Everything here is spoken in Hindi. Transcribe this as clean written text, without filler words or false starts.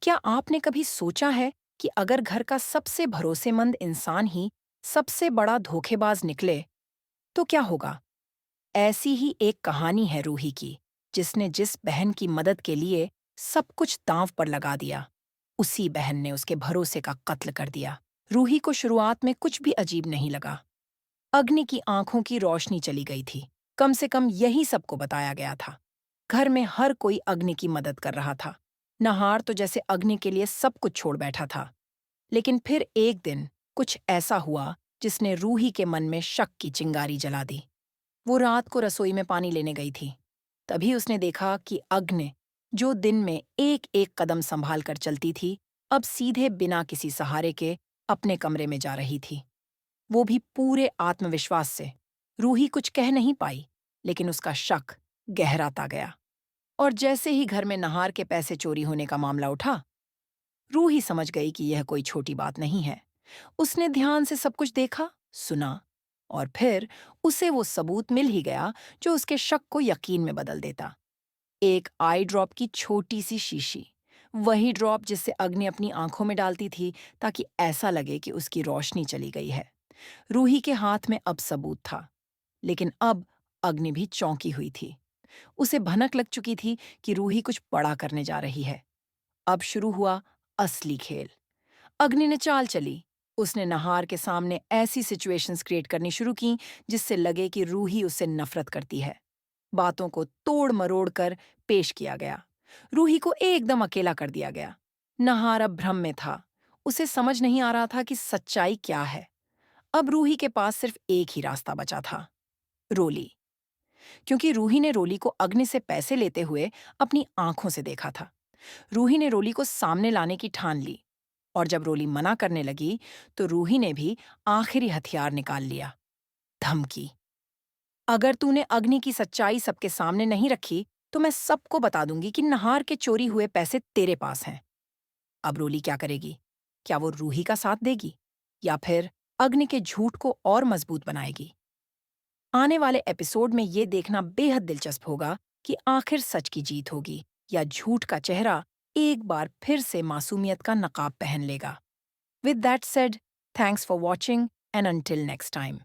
क्या आपने कभी सोचा है कि अगर घर का सबसे भरोसेमंद इंसान ही सबसे बड़ा धोखेबाज निकले, तो क्या होगा? ऐसी ही एक कहानी है रूही की, जिसने जिस बहन की मदद के लिए सब कुछ दांव पर लगा दिया, उसी बहन ने उसके भरोसे का कत्ल कर दिया। रूही को शुरुआत में कुछ भी अजीब नहीं लगा। अग्नि की आंखों की रोशनी चली गई थी। कम से कम यही सबको बताया गया था। घर में हर कोई अग्नि की मदद कर रहा था। नहार तो जैसे अग्नि के लिए सब कुछ छोड़ बैठा था। लेकिन फिर एक दिन कुछ ऐसा हुआ जिसने रूही के मन में शक की चिंगारी जला दी। वो रात को रसोई में पानी लेने गई थी। तभी उसने देखा कि अग्नि, जो दिन में एक एक कदम संभाल कर चलती थी, अब सीधे बिना किसी सहारे के अपने कमरे में जा रही थी। वो भी पूरे आत्मविश्वास से। रूही कुछ कह नहीं पाई, लेकिन उसका शक गहराता गया। और जैसे ही घर में नहार के पैसे चोरी होने का मामला उठा, रूही समझ गई कि यह कोई छोटी बात नहीं है। उसने ध्यान से सब कुछ देखा, सुना, और फिर उसे वो सबूत मिल ही गया जो उसके शक को यकीन में बदल देता। एक आई ड्रॉप की छोटी सी शीशी, वही ड्रॉप जिससे अग्नि अपनी आंखों में डालती थी ताकि ऐसा लगे कि उसकी रोशनी चली गई है। रूही के हाथ में अब सबूत था, लेकिन अब अग्नि भी चौंकी हुई थी। उसे भनक लग चुकी थी कि रूही कुछ बड़ा करने जा रही है। अब शुरू हुआ असली खेल। अग्नि ने चाल चली। उसने नहार के सामने ऐसी सिचुएशंस क्रिएट करनी शुरू की जिससे लगे कि रूही उससे नफरत करती है। बातों को तोड़ मरोड़ कर पेश किया गया। रूही को एकदम अकेला कर दिया गया। नहार अब भ्रम में था। उसे समझ नहीं आ रहा था कि सच्चाई क्या है। अब रूही के पास सिर्फ एक ही रास्ता बचा था, रोली। क्योंकि रूही ने रोली को अग्नि से पैसे लेते हुए अपनी आंखों से देखा था। रूही ने रोली को सामने लाने की ठान ली, और जब रोली मना करने लगी, तो रूही ने भी आखिरी हथियार निकाल लिया, धमकी। अगर तूने अग्नि की सच्चाई सबके सामने नहीं रखी, तो मैं सबको बता दूंगी कि नहार के चोरी हुए पैसे तेरे पास हैं। अब रोली क्या करेगी? क्या वो रूही का साथ देगी, या फिर अग्नि के झूठ को और मजबूत बनाएगी? आने वाले एपिसोड में ये देखना बेहद दिलचस्प होगा कि आखिर सच की जीत होगी या झूठ का चेहरा एक बार फिर से मासूमियत का नकाब पहन लेगा। With that said, thanks for watching and until next time.